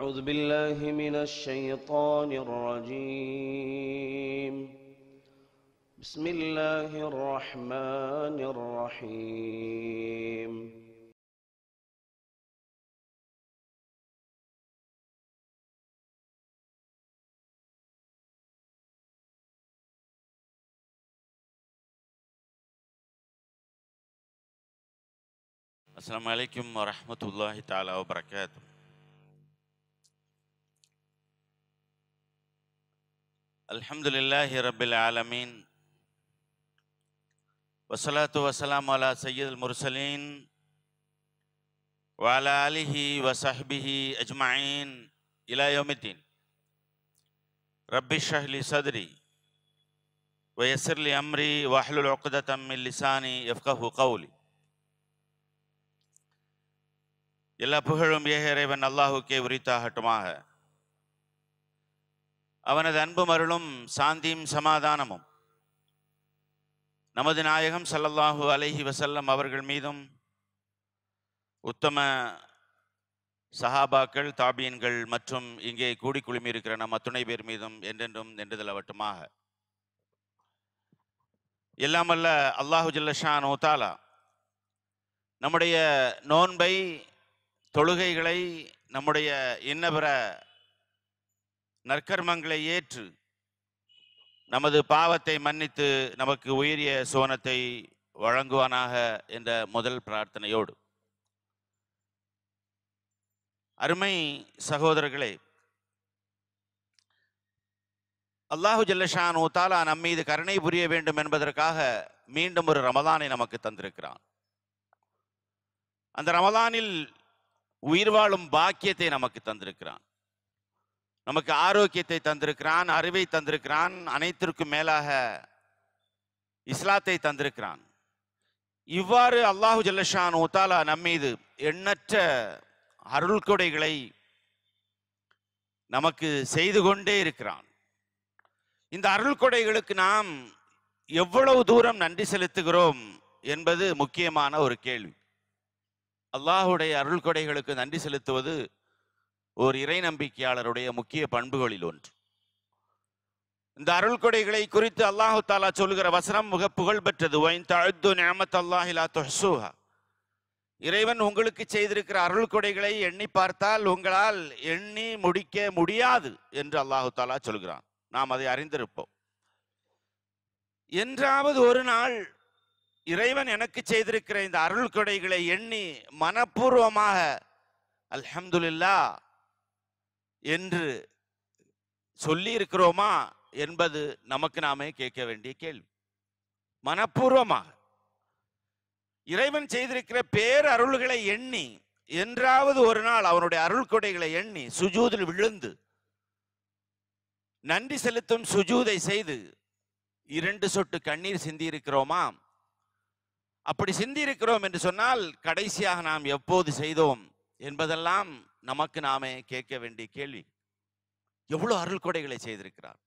أعوذ بالله من الشيطان الرجيم. بسم الله الرحمن الرحيم. السلام عليكم ورحمة الله تعالى وبركاته. الحمد لله رب العالمين والصلاة والسلام على سيد المرسلين وعلى آله وصحبه أجمعين إلى يوم الدين. رب اشرح لي صدري ويسر لي أمري واحلل عقدة من لساني يفقهوا قولي. எல்லா புகழும் ஏக இறைவன் அல்லாஹுக்கே உரித்தாகட்டுமாக. அவனது அன்பும் அருளும் சாந்தியும் சமாதானமும் நமது நாயகம் ஸல்லல்லாஹு அலைஹி வஸல்லம் அவர்கள் மீதும் உத்தம சஹாபாக்கள், தாபீன்கள் மற்றும் இங்கே கூடி குழுமி இருக்கிற நம் அத்துணை பேர் மீதும் என்றென்றும் நின்றுதலவட்டுமாக. எல்லாம் வல்ல அல்லாஹு ஜல்ல ஷானு தஆலா நம்முடைய நோன்பை, தொழுகைகளை, நம்முடைய இன்னபிற நற்கர்மங்களை ஏற்று நமது பாவத்தை மன்னித்து நமக்கு உயரிய சோனத்தை வழங்குவானாக என்ற முதல் பிரார்த்தனையோடு, அருமை சகோதரர்களே, அல்லாஹு ஜல்ல ஷானு தஆலா நம்மீது கருணை புரிய வேண்டும் என்பதற்காக மீண்டும் ஒரு ரமலானை நமக்கு தந்திருக்கிறான். அந்த ரமலானில் உயிர் வாழும் பாக்கியத்தை நமக்கு தந்திருக்கிறான். நமக்கு ஆரோக்கியத்தை தந்திருக்கிறான், அறிவை தந்திருக்கிறான், அனைத்திற்கும் மேலாக இஸ்லாத்தை தந்திருக்கிறான். இவ்வாறு அல்லாஹு ஜல்ல ஷானு தஆலா நம்மீது எண்ணற்ற அருள் கொடைகளை நமக்கு செய்து கொண்டே இருக்கிறான். இந்த அருள் கொடைகளுக்கு நாம் எவ்வளவு தூரம் நன்றி செலுத்துகிறோம் என்பது முக்கியமான ஒரு கேள்வி. அல்லாஹுடைய அருள் கொடைகளுக்கு நன்றி செலுத்துவது ஒரு இறை நம்பிக்கையாளருடைய முக்கிய பண்புகளில் ஒன்று. இந்த அருள் கொடைகளை குறித்து அல்லாஹு தஆலா சொல்லுகிற வசனம் மிக புகழ் பெற்றது. வைன் தஅது நிஅமத்தல்லாஹி லா துஹ்ஸூஹா. இறைவன் உங்களுக்கு செய்திருக்கிற அருள் கொடைகளை எண்ணி பார்த்தால் உங்களால் எண்ணி முடிக்க முடியாது என்று அல்லாஹு தஆலா சொல்கிறான். நாம் அதை அறிந்திருப்போம். என்றாவது ஒரு நாள் இறைவன் எனக்கு செய்திருக்கிற இந்த அருள் கொடைகளை எண்ணி மனப்பூர்வமாக அல்ஹம்துலில்லாஹ் என்று சொல்லி இருக்கிறோமா என்பது நமக்கு நாமே கேட்க வேண்டிய கேள்வி. மனப்பூர்வமாக இறைவன் செய்திருக்கிற பேர் அருள்களை எண்ணி என்றாவது ஒரு நாள் அவனுடைய அருள் கொடைகளை எண்ணி சுஜூதில் விழுந்து நன்றி செலுத்தும் சுஜூதை செய்து 2 சொட்டு கண்ணீர் சிந்தி இருக்கிறோமா? அப்படி சிந்தி இருக்கிறோம் என்று சொன்னால் கடைசியாக நாம் எப்போது செய்தோம் என்பதெல்லாம் நமக்கு நாமே கேட்க வேண்டிய கேள்வி. எவ்வளவு அருள் கொடைகளை செய்திருக்கிறார்,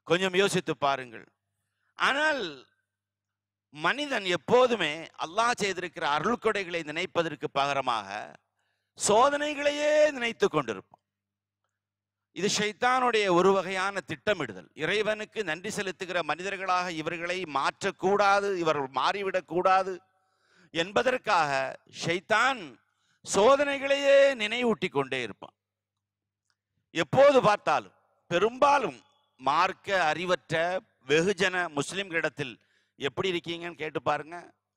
கொஞ்சம் யோசித்து பாருங்கள். ஆனால் மனிதன் எப்போதுமே அல்லாஹ் செய்திருக்கிற அருள் கொடைகளை நினைப்பதற்கு பகரமாக சோதனைகளையே நினைத்து கொண்டிருப்பான். இது ஷைத்தானுடைய ஒரு வகையான திட்டமிடுதல். இறைவனுக்கு நன்றி செலுத்துகிற மனிதர்களாக இவர்களை மாற்றக்கூடாது, இவர்கள் மாறிவிடக் கூடாது என்பதற்காக ஷைத்தான் சோதனைகளையே நினைவூட்டி கொண்டே இருப்பான். எப்போது பார்த்தாலும் பெரும்பாலும் மார்க்க அறிவற்ற வெகுஜன முஸ்லிம்களிடத்தில் எப்படி இருக்கீங்கன்னு கேட்டு பாருங்க,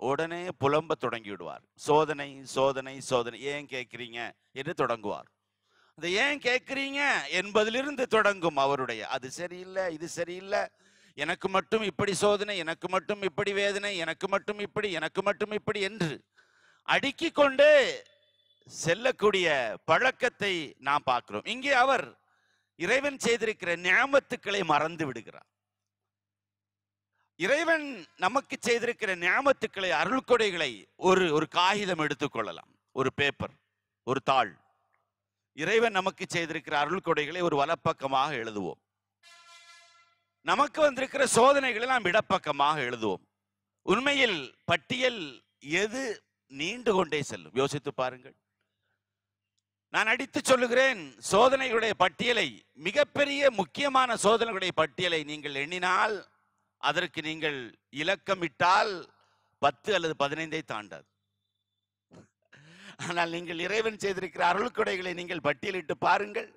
உடனே புலம்ப தொடங்கி விடுவார். சோதனை சோதனை சோதனை, ஏன் கேட்கிறீங்க என்று தொடங்குவார். அதை ஏன் கேட்கிறீங்க என்பதிலிருந்து தொடங்கும் அவருடைய அது சரியில்லை, இது சரியில்லை, எனக்கு மட்டும் இப்படி சோதனை, எனக்கு மட்டும் இப்படி வேதனை, எனக்கு மட்டும் இப்படி, எனக்கு மட்டும் இப்படி என்று அடுக்கிக் கொண்டே செல்லக்கூடிய பழக்கத்தை நாம் பார்க்கிறோம். இங்கே அவர் இறைவன் செய்திருக்கிற நியாமத்துக்களை மறந்து விடுகிறார். இறைவன் நமக்கு செய்திருக்கிற நியாமத்துக்களை, அருள் கொடைகளை ஒரு காகிதம் எடுத்துக்கொள்ளலாம், ஒரு பேப்பர், ஒரு தாள். இறைவன் நமக்கு செய்திருக்கிற அருள் கொடைகளை ஒரு வலப்பக்கமாக எழுதுவோம். நமக்கு வந்திருக்கிற சோதனைகளை நாம் இடப்பக்கமாக எழுதுவோம். உண்மையில் பட்டியல் எது நீண்டு கொண்டே செல்லும். யோசித்து பாருங்கள். நான் அடித்து சொல்லுகிறேன், சோதனைகளுடைய பட்டியலை, மிகப்பெரிய முக்கியமான சோதனைகளுடைய பட்டியலை நீங்கள் எண்ணினால், அதற்கு நீங்கள் இலக்கமிட்டால் 10 அல்லது 15 தாண்டாது. ஆனால் நீங்கள் இறைவன் செய்திருக்கிற அருள்கொடைகளை நீங்கள் பட்டியலிட்டு பாருங்கள்.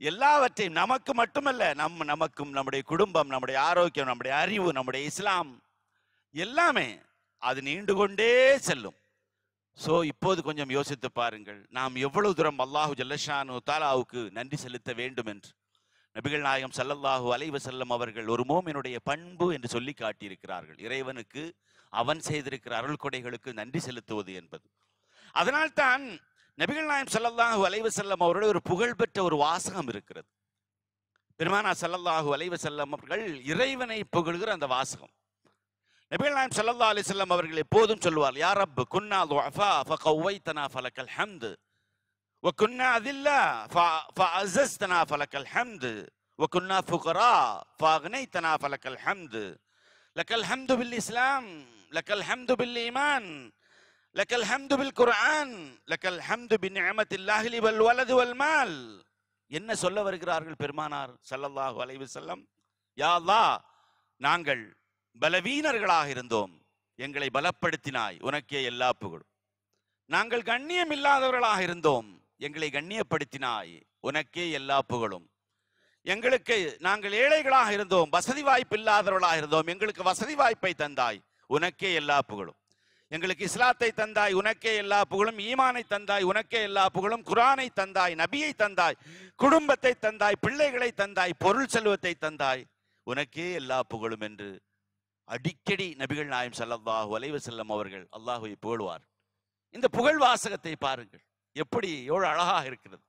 எல்லாவற்றையும் நமக்கு மட்டுமல்ல, நமக்கும், நம்முடைய குடும்பம், நம்முடைய ஆரோக்கியம், நம்முடைய அறிவு, நம்முடைய இஸ்லாம், எல்லாமே அது நீண்டு கொண்டே செல்லும். இப்போது கொஞ்சம் யோசித்து பாருங்கள், நாம் எவ்வளவு தூரம் அல்லாஹு ஜல்லஷானு தாலாவுக்கு நன்றி செலுத்த வேண்டும் என்று நபிகள் நாயகம் ஸல்லல்லாஹு அலைஹி வஸல்லம் அவர்கள் ஒரு மோமினுடைய பண்பு என்று சொல்லி காட்டியிருக்கிறார்கள். இறைவனுக்கு அவன் செய்திருக்கிற அருள் கொடைகளுக்கு நன்றி செலுத்துவது என்பது. அதனால்தான் நபிகள் நாயகம் ஸல்லல்லாஹு அலைஹி வஸல்லம் அவருடைய ஒரு புகழ்பெற்ற ஒரு வாசகம் இருக்கிறது. பெருமானார் ஸல்லல்லாஹு அலைஹி வஸல்லம் அவர்கள் இறைவனை புகழ்கிற அந்த வாசகம். நபிகள் நாயகம் ஸல்லல்லாஹு அலைஹி வஸல்லம் அவர்கள் எப்போதும் சொல்வார், யா ரப் குன்னா துஅஃபா ஃபகவைதனா ஃபலக்கல் ஹம்து வ குன்னா அதில்லா ஃபஅஸஸ்தனா ஃபலக்கல் ஹம்து வ குன்னா ஃபுகரா ஃபஅக்னைதனா ஃபலக்கல் ஹம்து லக்கல் ஹம்து பில் இஸ்லாம் லக்கல் ஹம்து பில் ஈமான் லக்கல் ஹம்து பில் குர்ஆன் லக்கல் ஹம்து பி நிஅமத்தில்லாஹி வல் வலது வல் மால். என்ன சொல்ல வருகிறார்கள் பெருமானார் ஸல்லல்லாஹு அலைஹி வஸல்லம்? யா அல்லாஹ், நாங்கள் பலவீனர்களாக இருந்தோம், எங்களை பலப்படுத்தினாய், உனக்கே எல்லா புகழும். நாங்கள் கண்ணியம் இல்லாதவர்களாக இருந்தோம், எங்களை கண்ணியப்படுத்தினாய், உனக்கே எல்லா புகழும். நாங்கள் ஏழைகளாக இருந்தோம், வசதி வாய்ப்பு இல்லாதவர்களாக இருந்தோம், எங்களுக்கு வசதி வாய்ப்பை தந்தாய், உனக்கே எல்லா புகழும். எங்களுக்கு இஸ்லாத்தை தந்தாய், உனக்கே எல்லா புகழும். ஈமானை தந்தாய், உனக்கே எல்லா புகழும். குர்ஆனை தந்தாய், நபியை தந்தாய், குடும்பத்தை தந்தாய், பிள்ளைகளை தந்தாய், பொருள் செல்வத்தை தந்தாய், உனக்கே எல்லா புகழும் என்று அடிக்கடி நபிகள் நாயகம் ஸல்லல்லாஹு அலைஹி வஸல்லம் அவர்கள் அல்லாஹ்வை புகழ்வார். இந்த புகழ் வாசகத்தை பாருங்கள், எப்படி எவ்வளவு அழகாக இருக்கிறது.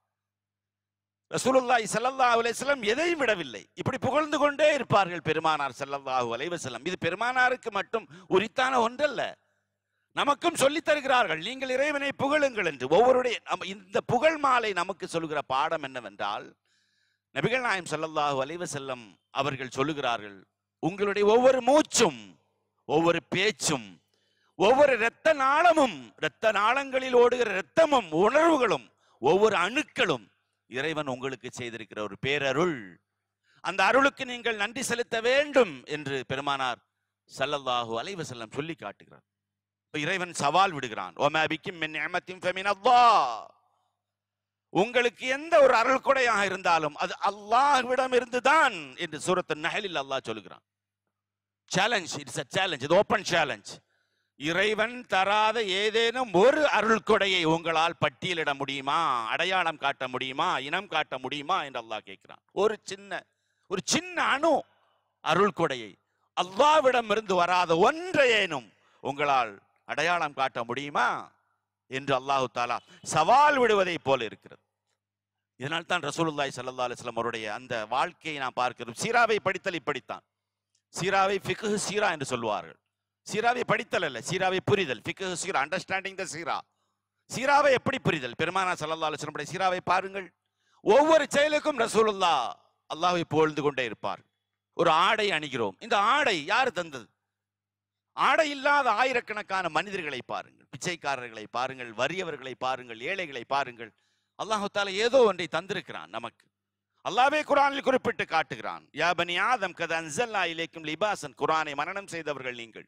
ரசூலுல்லாஹி ஸல்லல்லாஹு அலைஹி வஸல்லம் எதையும் விடவில்லை, இப்படி புகழ்ந்து கொண்டே இருப்பார்கள் பெருமானார் ஸல்லல்லாஹு அலைஹி வஸல்லம். இது பெருமானாருக்கு மட்டும் உரித்தான ஒன்றல்ல, நமக்கும் சொல்லித் தருகிறார்கள், நீங்கள் இறைவனை புகழுங்கள் என்று. ஒவ்வொருடைய இந்த புகழ் மாலை நமக்கு சொல்லுகிற பாடம் என்னவென்றால், நபிகள் நாயகம் ஸல்லல்லாஹு அலைஹி வஸல்லம் அவர்கள் சொல்லுகிறார்கள், உங்களுடைய ஒவ்வொரு மூச்சும், ஒவ்வொரு பேச்சும், ஒவ்வொரு இரத்த நாளமும், இரத்த நாளங்களில் ஓடுகிற இரத்தமும் உணர்வுகளும், ஒவ்வொரு அணுக்களும் இறைவன் உங்களுக்கு செய்திருக்கிற ஒரு பேரருள். அந்த அருளுக்கு நீங்கள் நன்றி செலுத்த வேண்டும் என்று பெருமானார் ஸல்லல்லாஹு அலைஹி வஸல்லம் சொல்லி காட்டுகிறார். இறைவன் சவால் விடுகிறான், வமா பிக்கும் மின் நிஅமத்தின் ஃபமினல்லாஹ். உங்களுக்கு எந்த ஒரு அருள் கொடையாக இருந்தாலும் அது அல்லாஹ்விடம் இருந்துதான் என்று சூரத்து நஹ்லில் அல்லாஹ் சொல்கிறான். சேலஞ்ச், இட்ஸ் a challenge, இது ஓபன் சேலஞ்ச். இறைவன் தராத ஏதேனும் ஒரு அருள் கொடையை உங்களால் பட்டியலிட முடியுமா, அடையாளம் காட்ட முடியுமா, இனம் காட்ட முடியுமா என்று அல்லாஹ் கேட்கிறான். ஒரு சின்ன அணு அருள் கொடையை, அல்லாஹ்விடம் இருந்து வராத ஒன்றையேனும் உங்களால் அடையாளம் காட்ட முடியுமா என்று அல்லாஹு தாலா சவால் விடுவதை போல இருக்கிறது. இதனால் தான் ரசூலுல்லாஹி ஸல்லல்லாஹு அலைஹி வஸல்லம் அவருடைய அந்த வாழ்க்கையை நாம் பார்க்கிறோம். சீராவை படித்தல் இப்படித்தான். சீராவை ஃபிக்ஹ் சீரா என்று சொல்வார்கள். சீராவை படித்தல் அல்ல, சீராவை புரிதல். ஃபிக்ஹ் சீரா, அண்டர்ஸ்டாண்டிங் த சீரா. சீராவை எப்படி புரிதல்? பெருமானார் ஸல்லல்லாஹு அலைஹி வஸல்லம் சீராவை பாருங்கள். ஒவ்வொரு செயலுக்கும் ரசூலுல்லாஹ் அல்லாஹ்வை புகழ்ந்து கொண்டே இருப்பார். ஒரு ஆடை அணிகிறோம், இந்த ஆடை யார் தந்தது? ஆடை இல்லாத ஆயிரக்கணக்கான மனிதர்களை பாருங்கள், பிச்சைக்காரர்களை பாருங்கள், வறியவர்களை பாருங்கள், ஏழைகளை பாருங்கள். அல்லாஹு தஆலா ஏதோ ஒன்றை தந்திருக்கிறான் நமக்கு. அல்லாஹ்வே குர்ஆனில் குறிப்பிட்டு காட்டுகிறான், யா பனி ஆதம் கத் அன்ஸல்னா இலைக்கும் லிபாசன். குர்ஆனை மனனம் செய்தவர்கள் நீங்கள்,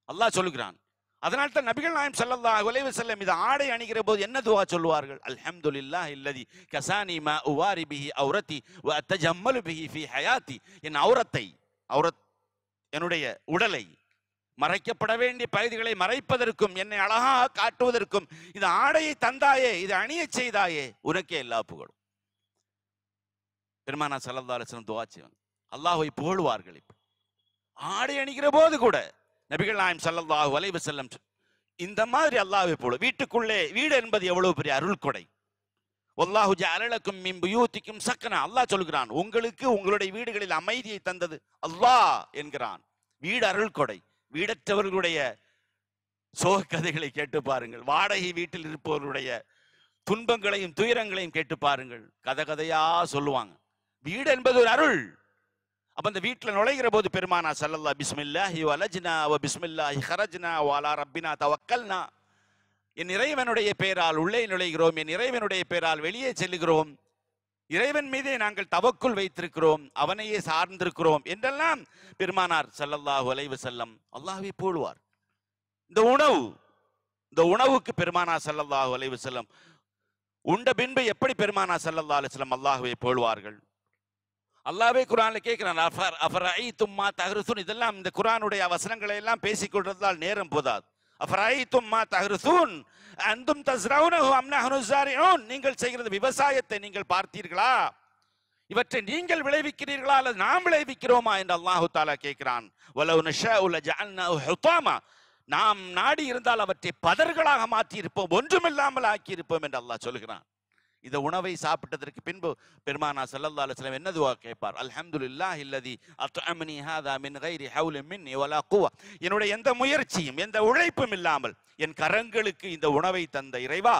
அல்லாஹ் சொல்லுகிறான். அதனால தான் நபிகள் நாயகம் ஸல்லல்லாஹு அலைஹி வஸல்லம் இந்த ஆடை அணிகிற போது என்ன துஆ சொல்வார்கள்? அல்ஹம்துலில்லாஹி அல்லதி கசானி மா உவாரி பிஹி அவ்ரதி வ அத்தஜம்மலு பிஹி ஃபீ ஹயாத்தி. என் என்னுடைய உடலை, மறைக்கப்பட வேண்டிய பகுதிகளை மறைப்பதற்கும், என்னை அழகாக காட்டுவதற்கும் இந்த ஆடையை தந்தாயே, இதை அணிய செய்தாயே, உனக்கே எல்லா புகழும். பெருமானார் ஸல்லல்லாஹு அலைஹி வஸல்லம் துஆ செய்வாங்க, அல்லாஹ்வை புகழ்வார்கள். இப்ப ஆடை அணிகிற போது கூட நபிகள் நாயகம் ஸல்லல்லாஹு அலைஹி வஸல்லம் இந்த மாதிரி அல்லாஹ்வை புகழ. வீட்டுக்குள்ளே, வீடு என்பது எவ்வளவு பெரிய அருள் கொடை. வல்லாஹு ஜஅல லக்கும் மின் புயூதிக்கும் சக்னா. அல்லாஹ் சொல்கிறான், உங்களுக்கு உங்களுடைய வீடுகளில் அமைதியை தந்தது அல்லாஹ் என்கிறான். வீடு அருள் கொடை. வீடற்றவர்களுடைய சோக கதைகளை கேட்டு பாருங்கள், வாடகை வீட்டில் இருப்பவர்களுடைய துன்பங்களையும் துயரங்களையும் கேட்டு பாருங்கள், கதை கதையா சொல்லுவாங்க. வீடு என்பது ஒரு அருள். அப்ப அந்த வீட்டில் நுழைகிற போது பெருமானார் ஸல்லல்லாஹு பிஸ்மில்லாஹி வலஜ்னா வ பிஸ்மில்லாஹி ஹரஜ்னா வ அலா ரப்பினா தவக்கல்னா. என் இறைவனுடைய பெயரால் உள்ளே நுழைகிறோம், என் இறைவனுடைய பெயரால் வெளியே செல்லுகிறோம், இறைவன் மீதே நாங்கள் தவக்குள் வைத்திருக்கிறோம், அவனையே சார்ந்திருக்கிறோம் என்றெல்லாம் பெருமானார் ஸல்லல்லாஹு அலைஹி வஸல்லம் அல்லாஹ்வை புகழ்வார். இந்த உணவுக்கு பெருமானார் ஸல்லல்லாஹு அலைஹி வஸல்லம் உண்ட பின்பு எப்படி பெருமானார் ஸல்லல்லாஹு அலைஹி வஸல்லம் அல்லாஹ்வை புகழ்வார்கள்? அல்லாஹ்வே குர்ஆன்ல கேட்கிறான், அஃபரைத்தும் மா தஹ்ருஸூன். இதெல்லாம் இந்த குர்ஆனுடைய வசனங்களை எல்லாம் பேசிக்கொள்றதால் நேரம் போதாது. அஃபரைத்தும் மா தஹ்ருஸூன் அன்தும் தஸ்ரவுனஹு அம் நஹ்னு ஸாரிஊன். நீங்கள் செய்கிறது விவசாயத்தை நீங்கள் பார்த்தீர்களா? இவற்றை நீங்கள் விளைவிக்கிறீர்களா அல்லது நாம் விளைவிக்கிறோமா என்று அல்லாஹு தஆலா கேட்கிறான். வலவ் நஷாஉ லஜஅல்னாஹு ஹுதாமா. நாம் நாடி இருந்தால் அவற்றை பதர்களாக மாற்றி இருப்போம், ஒன்றுமில்லாமல் ஆக்கி இருப்போம் என்று அல்லாஹ் சொல்கிறான். இந்த உணவை சாப்பிட்டதற்கு பின்பு பெருமானார் ஸல்லல்லாஹு அலைஹி வஸல்லம் என்ன துஆ கேட்பார்? அல்ஹம்துலில்லாஹி அல்லதி அத்அமனி ஹாதா மின் கைரி ஹவுலின் மின்னி வலா குவா. என்னுடைய எந்த முயற்சியும் எந்த உழைப்பும் இல்லாமல் என் கரங்களுக்கு இந்த உணவை தந்த இறைவா,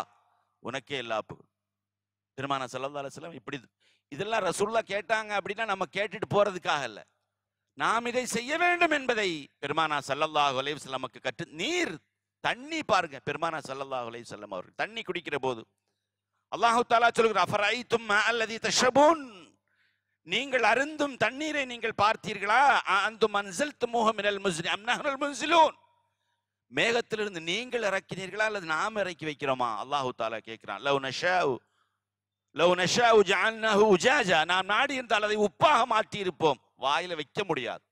உனக்கே எல்லா புகழும். பெருமானார் ஸல்லல்லாஹு அலைஹி வஸல்லம் இப்படி இதெல்லாம் ரசூலுல்லாஹ் கேட்டாங்க அப்படின்னா நம்ம கேட்டுட்டு போறதுக்காக இல்ல, நாம் இதை செய்ய வேண்டும் என்பதை பெருமானார் ஸல்லல்லாஹு அலைஹி வஸல்லம் நமக்கு கற்று. நீர் தண்ணி பாருங்க, பெருமானார் ஸல்லல்லாஹு அலைஹி வஸல்லம் அவர்கள் தண்ணி குடிக்கிற போது அல்லாஹு தஆலா சொல்கிறார், அஃபரைத்தும் மா அல்லதி தஷ்ரபூன். நீங்கள் அருந்தும் தண்ணீரை நீங்கள் பார்த்தீர்களா? அன்தும் அன்ஸல்துமூஹு மினல் முஸ்னி அம் நஹ்னுல் முன்ஸிலூன். மேகத்திலிருந்து நீங்கள் இறக்கினீர்களா அல்லது நாம் இறக்கி வைக்கிறோமா? அல்லாஹு தஆலா கேட்கிறான். லவ் நஷாஉ ஜஅல்னாஹு உஜாஜா. நாம் நாடி இருந்தால் அதை உப்பாக மாற்றி இருப்போம், வாயில வைக்க முடியாது.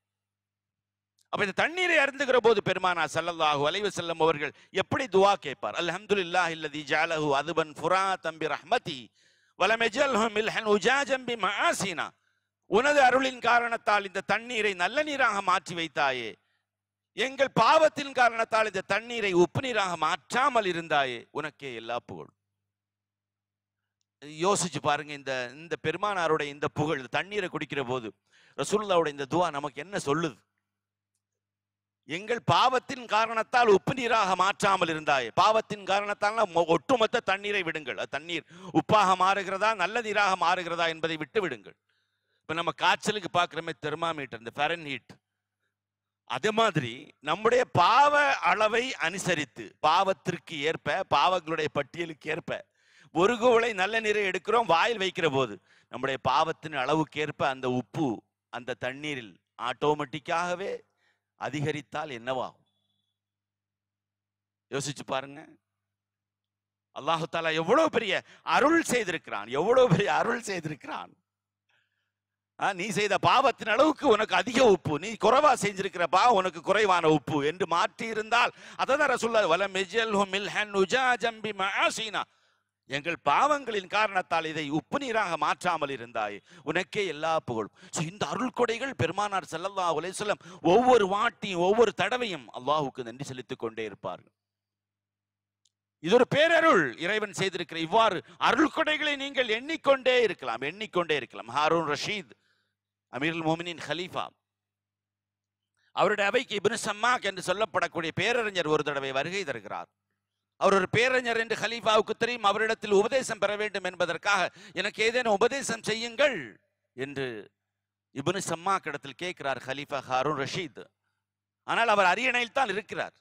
அப்ப இந்த தண்ணீரை அருந்துகிற போது பெருமானார் ஸல்லல்லாஹு அலைஹி வஸல்லம் அவர்கள் எப்படி துஆ கேட்பார்? அல்ஹம்துலில்லாஹி அல்லதி ஜஅலஹு அதுபன் ஃபுராதன் பிரஹ்மதி வலம் யஜல்ஹு மில்ஹன் உஜாஜன் பிமஆசினா. உனது அருளின் காரணத்தால் இந்த தண்ணீரை நல்ல நீராக மாற்றி வைத்தாயே, எங்கள் பாவத்தின் காரணத்தால் இந்த தண்ணீரை உப்பு நீராக மாற்றாமல் இருந்தாயே, உனக்கே எல்லா புகழும். யோசிச்சு பாருங்க, இந்த பெருமானாருடைய இந்த புகழ், தண்ணீரை குடிக்கிற போது ரசூலுல்லாஹ்வுடைய இந்த துஆ நமக்கு என்ன சொல்லுது? எங்கள் பாவத்தின் காரணத்தால் உப்பு நீராக மாற்றாமல் இருந்தாயே. பாவத்தின் காரணத்தால் ஒட்டுமொத்த தண்ணீரை விடுங்கள். தண்ணீர் உப்பாக மாறுகிறதா நல்ல நீராக மாறுகிறதா என்பதை விட்டு விடுங்கள். இப்ப நம்ம காய்ச்சலுக்கு பார்க்கிறோமே தெர்மாமீட்டர், இந்த ஃபாரன்ஹீட், அதே மாதிரி நம்முடைய பாவ அளவை அனுசரித்து பாவத்திற்கு ஏற்ப, பாவங்களுடைய பட்டியலுக்கு ஏற்ப ஒரு குவளை நல்ல நீரை எடுக்கிறோம், வாயில் வைக்கிற போது நம்முடைய பாவத்தின் அளவுக்கு ஏற்ப அந்த உப்பு அந்த தண்ணீரில் ஆட்டோமேட்டிக்காகவே அதிகரித்தால் என்னவாகும்? யோசிச்சு பாருங்க. அல்லாஹு தஆலா எவ்வளவு பெரிய அருள் செய்திருக்கிறான், எவ்வளவு பெரிய அருள் செய்திருக்கிறான். நீ செய்த பாவத்தின் அளவுக்கு உனக்கு அதிக உப்பு, நீ குறைவா செஞ்சிருக்கிற பாவம் உனக்கு குறைவான உப்பு என்று மாற்றி இருந்தால், அதான் ரசூலுல்லாஹ் வலம் யஜல்ஹு மில்ஹன் உஜாஜன் பிமஆசினா. எங்கள் பாவங்களின் காரணத்தால் இதை உப்பு நீராக மாற்றாமல் இருந்தாய், உனக்கே எல்லா புகழும். இந்த அருள் கொடைகள் பெருமானார் ஸல்லல்லாஹு அலைஹி வஸல்லம் ஒவ்வொரு வாட்டியும் ஒவ்வொரு தடவையும் அல்லாஹ்வுக்கு நன்றி செலுத்திக் கொண்டே இருப்பார்கள். இது ஒரு பேரருள் இறைவன் செய்திருக்கிற இவ்வாறு அருள் கொடைகளை நீங்கள் எண்ணிக்கொண்டே இருக்கலாம். ஹாரூன் ரஷீத் அமீருல் மோமினின் ஹலீஃபா, அவருடைய அவைக்கு இப்னு சம்மாக் என்று சொல்லப்படக்கூடிய பேரறிஞர் ஒரு தடவை வருகை தருகிறார். அவர் ஒரு பேரறிஞர் என்று ஹலீஃபாவுக்கு தெரியும். அவரிடத்தில் உபதேசம் பெற வேண்டும் என்பதற்காக எனக்கு ஏதேனும் உபதேசம் செய்யுங்கள் என்று இப்னு சம்மாக் இடத்தில் கேட்கிறார் ஹலீஃபா ஹாரூன் ரஷீத். ஆனால் அவர் அரியணையில் தான் இருக்கிறார்.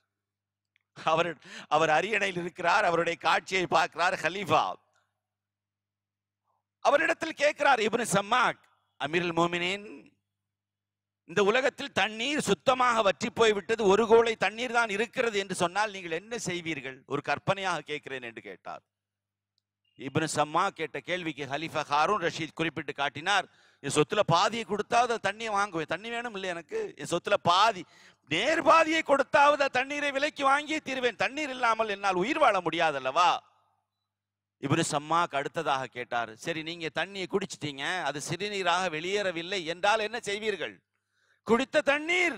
அவர் அரியணையில் இருக்கிறார். அவருடைய காட்சியை பார்க்கிறார் ஹலீஃபா. அவரிடத்தில் கேட்கிறார் இப்னு சம்மாக், அமீருல் மோமினின், இந்த உலகத்தில் தண்ணீர் சுத்தமாக வற்றி போய்விட்டது, ஒரு கோளை தண்ணீர் தான் இருக்கிறது என்று சொன்னால் நீங்கள் என்ன செய்வீர்கள்? ஒரு கற்பனையாக கேட்கிறேன் என்று கேட்டார். இப்னு சம்மா கேட்ட கேள்விக்கு ஹலீஃபா ஹாரூன் ரஷீத் குறிப்பிட்டு காட்டினார், என் சொத்துல பாதியை கொடுத்தாவது தண்ணியை வாங்குவேன். தண்ணி வேணும் இல்லை எனக்கு, என் சொத்துல பாதி நேர் பாதியை கொடுத்தாவது தண்ணீரை விலைக்கு வாங்கியே தீர்வேன். தண்ணீர் இல்லாமல் என்னால் உயிர் வாழ முடியாதல்லவா? இப்னு சம்மாக் அடுத்ததாக கேட்டார், சரி நீங்க தண்ணியை குடிச்சிட்டீங்க, அது சிறுநீராக வெளியேறவில்லை என்றால் என்ன செய்வீர்கள்? குடித்த தண்ணீர்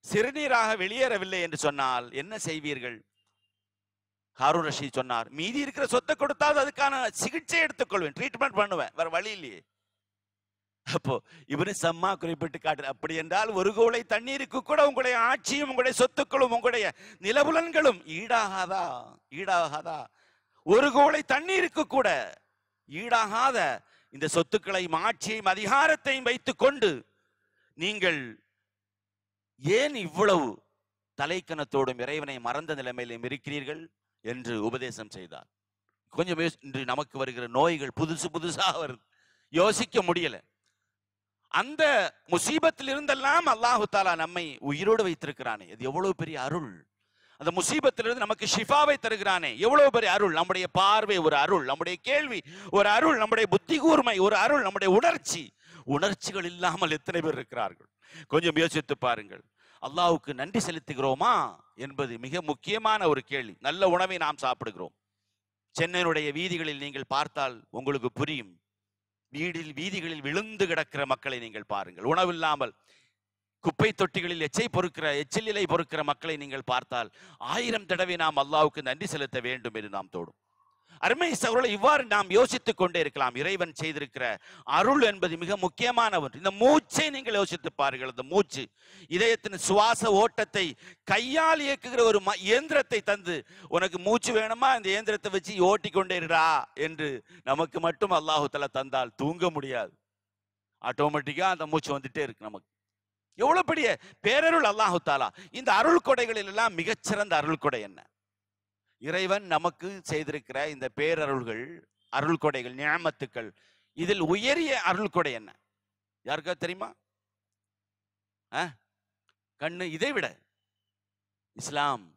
சிறுநீராக வெளியேறவில்லை என்று சொன்னால் என்ன செய்வீர்கள்? ஹாரூன் ரஷீத் சொன்னார், மீதி இருக்கிற சொத்தை கொடுத்தாவது அதுக்கான சிகிச்சை எடுத்துக்கொள்வேன், ட்ரீட்மெண்ட் பண்ணுவேன், வேற வழி இல்லையே. அப்போ இப்னு சம்மா குறிப்பிட்டு காட்டு, அப்படி என்றால் ஒரு கோளை தண்ணீருக்கு கூட உங்களுடைய ஆட்சியும் உங்களுடைய சொத்துக்களும் உங்களுடைய நிலபுலன்களும் ஈடாகாதா? ஒரு கோளை தண்ணீருக்கு கூட ஈடாகாத இந்த சொத்துக்களையும் ஆட்சியையும் அதிகாரத்தையும் வைத்துக் கொண்டு நீங்கள் ஏன் இவ்வளவு தலைக்கணத்தோடும் இறைவனை மறந்த நிலைமையிலும் இருக்கிறீர்கள் என்று உபதேசம் செய்தார். கொஞ்சம் இன்று நமக்கு வருகிற நோய்கள் புதுசு புதுசாக வருது, யோசிக்க முடியல. அந்த முசீபத்தில் இருந்தெல்லாம் அல்லாஹு தாலா நம்மை உயிரோடு வைத்திருக்கிறானே, இது எவ்வளவு பெரிய அருள். அந்த முசீபத்திலிருந்து நமக்கு ஷிஃபாவை தருகிறானே, எவ்வளவு பெரிய அருள். நம்முடைய பார்வை ஒரு அருள், நம்முடைய கேள்வி ஒரு அருள், நம்முடைய புத்தி கூர்மை ஒரு அருள், நம்முடைய உணர்ச்சிகள் இல்லாமல் எத்தனை பேர் இருக்கிறார்கள். கொஞ்சம் யோசித்து பாருங்கள். அல்லாஹ்வுக்கு நன்றி செலுத்துகிறோமா என்பது மிக முக்கியமான ஒரு கேள்வி. நல்ல உணவை நாம் சாப்பிடுகிறோம். சென்னையினுடைய வீதிகளில் நீங்கள் பார்த்தால் உங்களுக்கு புரியும். வீதிகளில் விழுந்து கிடக்கிற மக்களை நீங்கள் பாருங்கள். உணவில்லாமல் குப்பை தொட்டிகளில் எச்சில் இலை பொறுக்கிற மக்களை நீங்கள் பார்த்தால் 1000 தடவை நாம் அல்லாஹ்வுக்கு நன்றி செலுத்த வேண்டும் என்று நாம் தோடும். அருமை சகோதரர்களே, இவ்வாறு நாம் யோசித்துக் கொண்டே இருக்கலாம். இறைவன் செய்திருக்கிற அருள் என்பது மிக முக்கியமான ஒன்று. இந்த மூச்சை நீங்கள் யோசித்து பாருங்கள். இந்த மூச்சு, இதயத்தின் சுவாச ஓட்டத்தை கையால் இயக்குகிற ஒரு இயந்திரத்தை தந்து, உனக்கு மூச்சு வேணுமா, இந்த இயந்திரத்தை வச்சு ஓட்டி கொண்டே இருடா என்று நமக்கு மட்டும் அல்லாஹு தஆலா தந்தால் தூங்க முடியாது. ஆட்டோமேட்டிக்கா அந்த மூச்சு வந்துட்டே இருக்கு. நமக்கு எவ்வளவு பெரிய பேரருள் அல்லாஹு தஆலா. இந்த அருள் கொடைகளில் எல்லாம் மிகச்சிறந்த அருள் கொடை என்ன? இறைவன் நமக்கு செய்திருக்கிற இந்த பேரருள்கள், அருள் கொடைகள், நியாமத்துக்கள், இதில் உயரிய அருள் கொடை என்ன? யாருக்கா தெரியுமா? கண்ணு. இதை விட இஸ்லாம்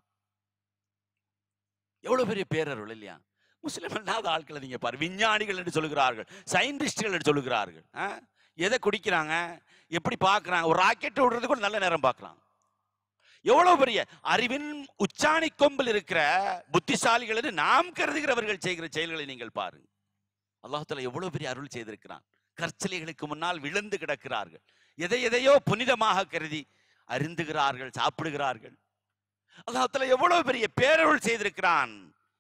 எவ்வளவு பெரிய பேரருள் இல்லையா? முஸ்லிம் அல்லாத ஆட்களை நீங்க பாரு, விஞ்ஞானிகள் என்று சொல்லுகிறார்கள், சயின்டிஸ்டுகள் என்று சொல்லுகிறார்கள். எதை குடிக்கிறாங்க, எப்படி பார்க்கறாங்க, ஒரு ராக்கெட் விடுறது கூட நல்ல நேரம் பார்க்கறாங்க. எவ்வளவு பெரிய அறிவின் உச்சாணி கொம்பில் இருக்கிற புத்திசாலிகள் என்று நாம் கருதுகிறவர்கள் செய்கிற செயல்களை நீங்கள் பாருங்க. அல்லாஹ் தஆலா எவ்வளவு பெரிய அருள் செய்திருக்கிறான். கற்சிலைகளுக்கு முன்னால் விழுந்து கிடக்கிறார்கள். எதையோ புனிதமாக கருதி அருந்துகிறார்கள், சாப்பிடுகிறார்கள். அல்லாஹ் தஆலா எவ்வளவு பெரிய பேரருள் செய்திருக்கிறான்.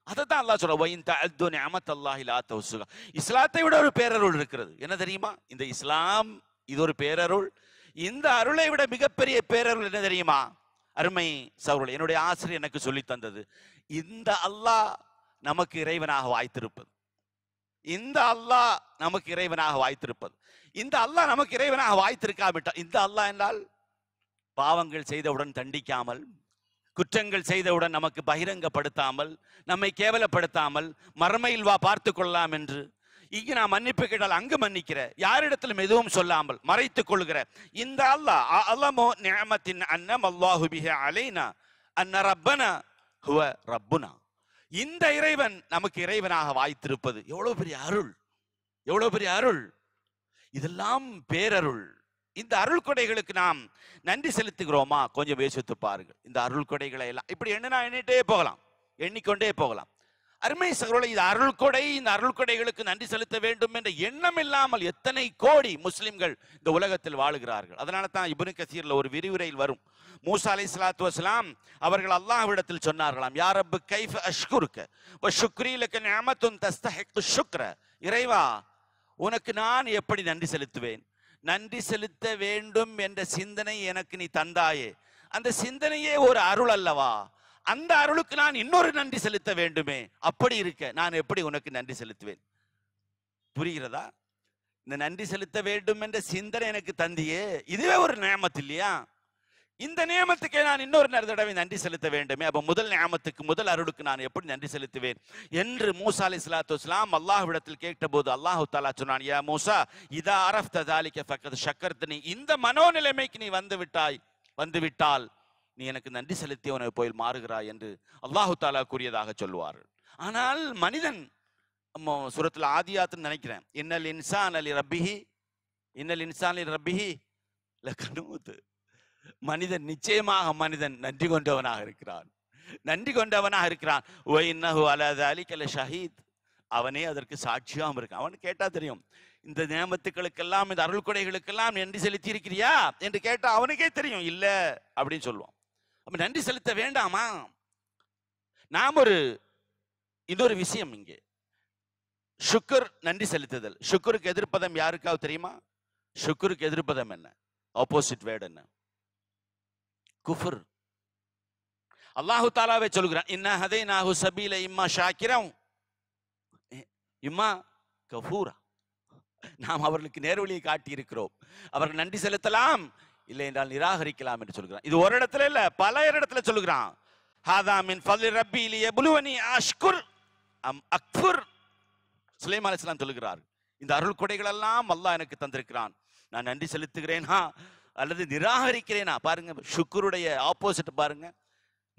அதைத்தான் அல்லாஹ் சொல்றான், வயின் தஅது நிஅமத்தல்லாஹி லா தஹ்சுஹா. இஸ்லாத்தை விட ஒரு பேரருள் இருக்கிறது. என்ன தெரியுமா? இந்த இஸ்லாம், இது ஒரு பேரருள். இந்த அருளை விட மிகப்பெரிய பேரருள் என்ன தெரியுமா? அருமை சகோதரர்களே, என்னுடைய ஆசிரியர் எனக்கு சொல்லி தந்தது, இந்த அல்லாஹ் நமக்கு இறைவனாக வாய்த்திருப்பது. இந்த அல்லாஹ் நமக்கு இறைவனாக வாய்த்திருப்பது. இந்த அல்லாஹ் நமக்கு இறைவனாக வாய்த்திருக்காவிட்டால், இந்த அல்லாஹ் என்றால் பாவங்கள் செய்தவுடன் தண்டிக்காமல், குற்றங்கள் செய்தவுடன் நமக்கு பகிரங்கப்படுத்தாமல், நம்மை கேவலப்படுத்தாமல், மறுமையில் வா பார்த்து கொள்ளலாம் என்று, இங்கு நான் மன்னிப்பு கேட்டால் அங்கு மன்னிக்கிற, யாரிடத்திலும் எதுவும் சொல்லாமல் மறைத்துக் கொள்கிற இந்த அல்லாஹ், அலமு நிஅமத்தின் அன்னம் அல்லாஹு பிஹி அலைனா அன்ன ரப்பனா ஹுவ ரப்புனா. இந்த இறைவன் நமக்கு இறைவனாக வாய்த்திருப்பது எவ்வளவு பெரிய அருள், எவ்வளவு பெரிய அருள். இதெல்லாம் பேரருள். இந்த அருள் கொடைகளுக்கு நாம் நன்றி செலுத்துகிறோமா? கொஞ்சம் யோசித்து பாருங்கள். இந்த அருள் கொடைகளை எல்லாம் இப்படி எண்ணிட்டே போகலாம், எண்ணிக்கொண்டே போகலாம். அருமை சகோதரர்களே, இது அருள் கொடை. இந்த அருள் கொடைகளுக்கு நன்றி செலுத்த வேண்டும் என்ற எண்ணம் இல்லாமல் எத்தனை கோடி முஸ்லிம்கள் இந்த உலகத்தில் வாழுகிறார்கள். அதனால தான் இப்னு கசீர்ல ஒரு விரிவுரையில் வரும், மூசா அலைஹிஸ்ஸலாத்து வஸலாம் அவர்கள் அல்லாஹ்விடத்தில் சொன்னார்களாம், யா ரப் கைஃப அஷ்குருக வ ஷுக்ரி லக நிஅமத்துன் தஸ்தஹிக்கு ஷுக்ர. இறைவா, உனக்கு நான் எப்படி நன்றி செலுத்துவேன்? நன்றி செலுத்த வேண்டும் என்ற சிந்தனை எனக்கு நீ தந்தாயே, அந்த சிந்தனையே ஒரு அருள் அல்லவா? அந்த அருளுக்கு நான் இன்னொரு நன்றி செலுத்த வேண்டுமே. அப்படி இருக்க நான் எப்படி உனக்கு நன்றி செலுத்துவேன்? புரிகிறதா? இந்த நன்றி செலுத்த வேண்டும் என்ற சிந்தனை எனக்கு தந்தியே, இதுவே ஒரு நியமத் இல்லையா? இந்த நியமத்துக்கே நான் இன்னொரு தடவை நன்றி செலுத்த வேண்டுமே. அப்ப முதல் நியமத்துக்கு, முதல் அருளுக்கு நான் எப்படி நன்றி செலுத்துவேன் என்று மூசா அலைஹிஸ்ஸலாத்து வஸலாம் அல்லாஹ்விடத்தில் கேட்டபோது அல்லாஹ் தஆலா சொன்னான், யா மூசா இதா அரஃப்த ذلك ஃபக்கத் ஷக்கர்தனி. இந்த மனோநிலைமைக்கு நீ வந்துவிட்டால் நீ எனக்கு நன்றி செலுத்தியவனை போய் மாறுகிறாய் என்று அல்லாஹு தாலா கூறியதாக சொல்லுவார்கள். ஆனால் மனிதன், சூரத்துல் ஆதியாத்னு நினைக்கிறேன், இன்னல் இன்சான் லி ரப்பிஹி லகனூத். மனிதன், நிச்சயமாக மனிதன் நன்றி கொண்டவனாக இருக்கிறான், நன்றி கொண்டவனாக இருக்கிறான். வ இன்னஹு அலா ذلك லஷஹீத். அவனே அதற்கு சாட்சியாகவும் இருக்கான். அவனுக்கு கேட்டா தெரியும், இந்த நியமத்துக்களுக்கெல்லாம், இந்த அருள் கொடைகளுக்கெல்லாம் நன்றி செலுத்தி இருக்கிறியா என்று கேட்டா அவனுக்கே தெரியும், இல்ல அப்படின்னு சொல்லுவான். அப்ப நன்றி செலுத்த வேண்டாமா? நாம் இன்னொரு விஷயம் இங்கே, ஷுக்ர், நன்றி செலுத்துதல். ஷுக்ருக்கு எதிர்ப்பதம் யாருக்காவது தெரியுமா? ஷுக்ருக்கு எதிர்ப்பதம் என்ன? ஆப்போசிட் வேர்ட் என்ன? குஃப்ர். அல்லாஹு தாலாவே சொல்கிறான், இன்ன ஹதைனாஹு சபீல இம்மா ஷாக்கிரம் இம்மா கஃபூரா. நாம் அவர்களுக்கு நேர்வழியை காட்டி இருக்கிறோம். அவர்கள் நன்றி செலுத்தலாம், இல்லை என்றால் நிராகரிக்கலாம் என்று சொல்கிறான். இது ஒரு இடத்துல இல்ல, பல இடத்துல சொல்லுகிறான். ஹாதா மின் ஃபضل ரப்பி லியப்லுவனி அஷ்குர் அம் அக்ஃபுர். சுலைமான் அலைஹிஸ்ஸலாம் சொல்கிறார், இந்த அருள் கொடைகள் எல்லாம் அல்லாஹ் எனக்கு தந்திருக்கிறான், நான் நன்றி செலுத்துகிறேனா அல்லது நிராகரிக்கிறேனா? பாருங்க, ஷுக்குருடைய ஆப்போசிட் பாருங்க.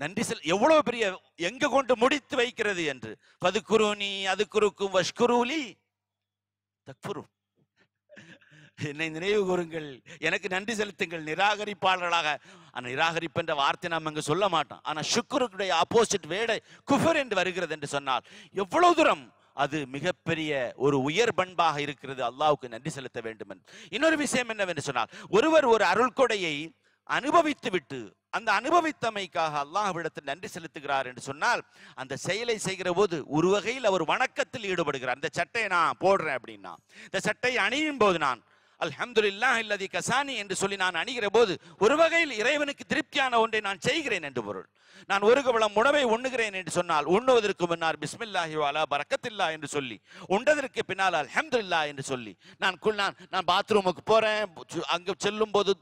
நன்றி எவ்வளவு பெரிய எங்க கொண்டு முடித்து வைக்கிறது என்று. பதுக்குருனி அதுக்குருக்கும் வஷ்குருலி தக்ஃபுரு. என்னை நினைவு கூறுங்கள், எனக்கு நன்றி செலுத்துங்கள். நிராகரிப்பாளர்களாக, நிராகரிப்பு என்ற வார்த்தை நாம் இங்கு சொல்ல மாட்டோம். ஆனா ஷுக்குருடைய ஆப்போசிட் வேடை குஃபர் என்று வருகிறது என்று சொன்னால் எவ்வளவு தூரம் அது மிகப்பெரிய ஒரு உயர் பண்பாக இருக்கிறது. அல்லாஹ்வுக்கு நன்றி செலுத்த வேண்டும் என்று. இன்னொரு விஷயம் என்னவென்று சொன்னால், ஒருவர் ஒரு அருள் கொடையை அனுபவித்து விட்டு அந்த அனுபவித்தமைக்காக அல்லாஹ்விடத்தில் நன்றி செலுத்துகிறார் என்று சொன்னால், அந்த செயலை செய்கிற போது ஒரு வகையில் அவர் வணக்கத்தில் ஈடுபடுகிறார். இந்த சட்டையை நான் போடுறேன் அப்படின்னா, இந்த சட்டையை அணியும் போது நான் அல்ஹம்துலில்லாஹ் அல்லதி கசானி என்று சொல்லி நான் அணிகிற போது ஒரு வகையில் இறைவனுக்கு திருப்தியான ஒன்றை நான் செய்கிறேன் என்று பொருள். நான் ஒரு கவளம் உணவை உண்ணுகிறேன் என்று சொன்னால், உண்ணுவதற்கு முன்னால் பிஸ்மில்லாஹி வஅலா பரக்கத்தில்லா என்று சொல்லி, உண்டதற்கு பின்னால் அல்ஹம்துலில்லாஹ் என்று சொல்லி, நான் பாத்ரூமுக்கு போறேன், அங்கு செல்லும் போது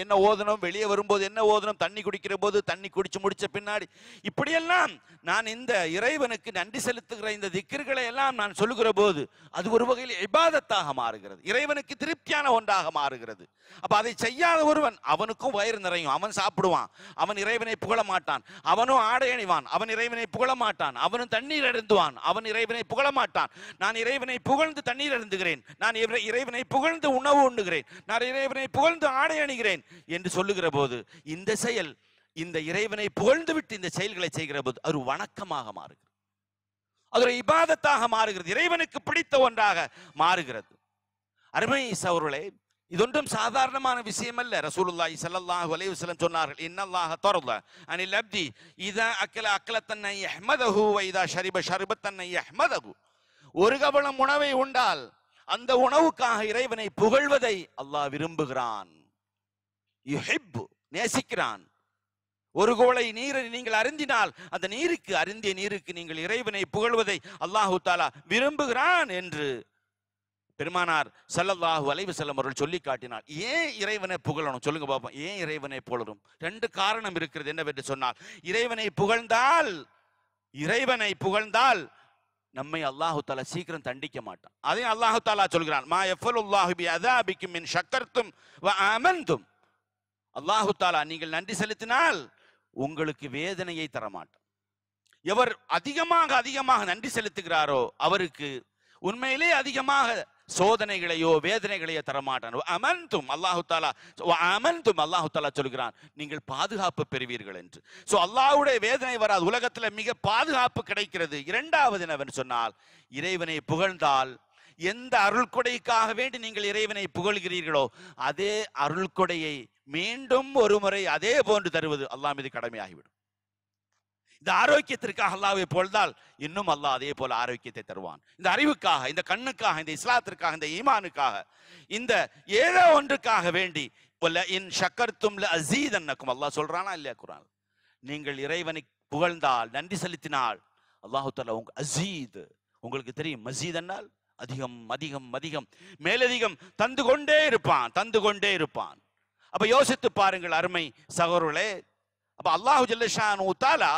என்ன ஓதணும், வெளியே வரும்போது என்ன ஓதணும், தண்ணி குடிக்கிற போது தண்ணி குடிச்சு முடிச்ச பின்னாடி, இப்படியெல்லாம் நான் இந்த இறைவனுக்கு நன்றி செலுத்துகிற இந்த திக்ர்களை எல்லாம் நான் சொல்லுகிற போது அது ஒரு வகையில் இபாதத்தாக மாறுகிறது, இறைவனுக்கு திருப்தியான ஒன்றாக மாறுகிறது. அப்ப அதை செய்யாத ஒருவன், அவனுக்கும் வயிறு நிறையும், அவன் சாப்பிடுவான், அவன் இறைவனை புகழ மாட்டான், அவனும் ஆடை அணிவான், அவன் இறைவனை புகழ மாட்டான், அவனும் தண்ணீர் அருந்துவான், அவன் இறைவனை புகழ மாட்டான். நான் இறைவனை புகழ்ந்து தண்ணீர் அருந்துகிறேன், நான் இறைவனை புகழ்ந்து உணவு உண்ணுகிறேன், நான் இறைவனை புகழ்ந்து ஆடை அணிகிறேன் என்று சொல்லுகிற போது இந்த செயல், இந்த இறைவனை புகழ்ந்து விட்டு இந்த செயல்களை செய்கிற போது அது வணக்கமாக மாறுகிறது, அது ஒரு இபாதத்தாக மாறுகிறது, இறைவனுக்கு பிடித்த ஒன்றாக மாறுகிறது. அருமை சகோதரர்களே, இதொன்றும் சாதாரணமான விஷயம் அல்ல. ரசூலுல்லாஹி ஸல்லல்லாஹு அலைஹி வஸல்லம் சொன்னார்கள், இன்னல்லாஹ தர்த அனில் அப்தி இதா அக்கல அக்லத்தன் யஹ்மதஹு வ இதா ஷரிப ஷர்பத்தன் யஹ்மதஹு. ஒரு கவளம் உணவை உண்டால் அந்த உணவுக்காக இறைவனை புகழ்வதை அல்லாஹ் விரும்புகிறான், யுஹிப்பு நேசிக்கிறான். ஒரு குவளை நீரை நீங்கள் அருந்தினால் அந்த நீருக்கு, அருந்திய நீருக்கு நீங்கள் இறைவனை புகழ்வதை அல்லாஹு தஆலா விரும்புகிறான் என்று பெருமானார் ஸல்லல்லாஹு அலைஹி வஸல்லம் அவர்கள் சொல்லி காட்டினார். ஏன் இறைவனை புகழணும் சொல்லுங்க பாப்போம். ஏன் இறைவனை புகழணும்? ரெண்டு காரணம் இருக்கிறது. என்னவென்று சொன்னால், இறைவனை புகழ்ந்தால் நம்மை அல்லாஹு தஆலா சீக்கிரம் தண்டிக்க மாட்டான். அதே அல்லாஹு தஆலா சொல்கிறான், மா யஃபலுல்லாஹு பி அஸாபிக்கும் மின் ஷக்கர்தும் வ ஆமன்தும். அல்லாஹு தஆலா நீங்கள் நன்றி செலுத்தினால் உங்களுக்கு வேதனையை தர மாட்டான். எவர் அதிகமாக நன்றி செலுத்துகிறாரோ அவருக்கு உண்மையிலே அதிகமாக சோதனைகளையோ வேதனைகளையோ தரமாட்டான். அமன்தும் அல்லாஹு தஆலா சொல்கிறான், நீங்கள் பாதுகாப்பு பெறுவீர்கள் என்று. சோ அல்லாஹ்வுடைய வேதனை வராது, உலகத்துல மிக பாதுகாப்பு கிடைக்கிறது. இரண்டாவது என்னவென்று சொன்னால், இறைவனை புகழ்ந்தால், எந்த அருள் கொடைக்காக வேண்டி நீங்கள் இறைவனை புகழ்கிறீர்களோ அதே அருள் கொடையை மீண்டும் ஒரு முறை அதே போன்று தருவது அல்லாஹ் மீது கடமையாகிவிடும். இந்த ஆரோக்கியத்திற்காக அல்லாஹ்வை புகழ்ந்தால் இன்னும் அல்லாஹ் அதே போல ஆரோக்கியத்தை தருவான். இந்த அறிவுக்காக, இந்த கண்ணுக்காக, இந்த இஸ்லாத்திற்காக, இந்த ஈமானுக்காக, இந்த ஏதோ ஒன்றுக்காக வேண்டி இன் ஷக்கர்தும் லஅஸீதன்னக்கும் அல்லாஹ் சொல்றானா இல்லையா குர்ஆன்? நீங்கள் இறைவனை புகழ்ந்தால், நன்றி செலுத்தினால் அல்லாஹ் தஆலா உங்களுக்கு தெரியும், மஸீத் என்றால் அதிகம் அதிகம் அதிகம் மேலதிகம் தந்து கொண்டே இருப்பான். அப்ப யோசித்து பாருங்கள் அருமை சகோதரர்களே. அப்ப அல்லாஹ் ஜல்ல ஷானு தஆலா